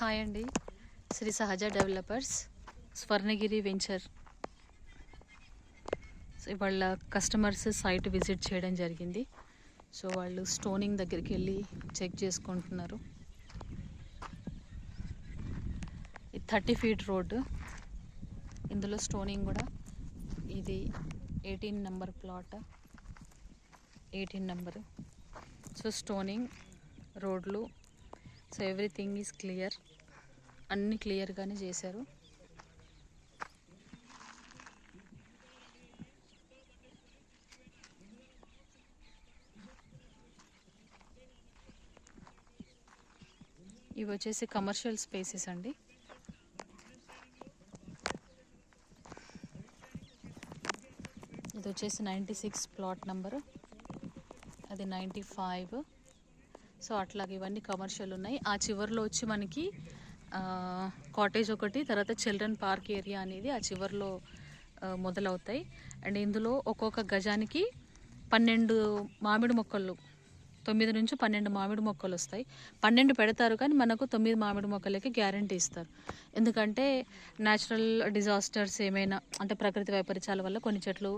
Hi అండి, శ్రీ సహజ developers Swarnagiri venture. So ఇవాళ కస్టమర్స్ సైట్ విజిట్ చేయడం జరిగింది. సో వాళ్ళు స్టోనింగ్ దగ్గరికి వెళ్ళి చెక్ చేసుకుంటున్నారు. ఇది 30 ఫీట్ రోడ్డు. ఇందులో స్టోనింగ్ కూడా ఇది 18 number plot, 18 number. So stoning రోడ్లు, సో ఎవ్రీథింగ్ ఈజ్ క్లియర్, అన్నీ క్లియర్గానే చేశారు. ఇవి వచ్చేసి కమర్షియల్ స్పేసెస్ అండి. ఇది వచ్చేసి 96 ప్లాట్ నెంబరు, అది 95. సో అట్లాగే ఇవన్నీ కమర్షియల్ ఉన్నాయి. ఆ చివర్లో వచ్చి మనకి కాటేజ్ ఒకటి, తర్వాత చిల్డ్రన్ పార్క్ ఏరియా అనేది ఆ చివర్లో మొదలవుతాయి. అండ్ ఇందులో ఒక్కొక్క గజానికి 12 మామిడి మొక్కలు, 9 నుంచి 12 మామిడి మొక్కలు వస్తాయి. 12 పెడతారు కానీ మనకు 9 మామిడి మొక్కలకి గ్యారంటీ ఇస్తారు. ఎందుకంటే న్యాచురల్ డిజాస్టర్స్ ఏమైనా, అంటే ప్రకృతి వైపరీత్యాల వల్ల కొన్ని చెట్లు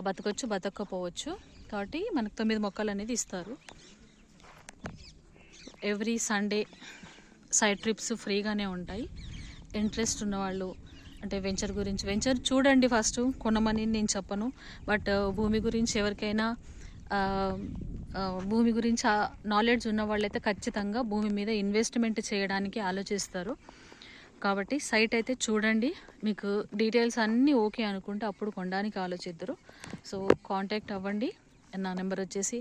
బతకొచ్చు, బతకపోవచ్చు. కాబట్టి మనకు 9 మొక్కలు అనేది ఇస్తారు. ఎవ్రీ సండే సైడ్ ట్రిప్స్ ఫ్రీగానే ఉంటాయి. ఇంట్రెస్ట్ ఉన్నవాళ్ళు, అంటే వెంచర్ చూడండి. ఫస్ట్ కొనమని నేను చెప్పను, బట్ భూమి గురించి ఎవరికైనా భూమి గురించి నాలెడ్జ్ ఉన్న వాళ్ళైతే ఖచ్చితంగా భూమి మీద ఇన్వెస్ట్మెంట్ చేయడానికి ఆలోచిస్తారు. కాబట్టి సైట్ అయితే చూడండి, మీకు డీటెయిల్స్ అన్నీ ఓకే అనుకుంటే అప్పుడు కొనడానికి ఆలోచిద్దరు. సో కాంటాక్ట్ అవ్వండి. నా నెంబర్ వచ్చేసి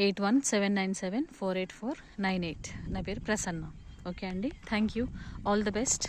8179748498. నా పేరు ప్రసన్న. ఓకే అండి, thank you, all the best.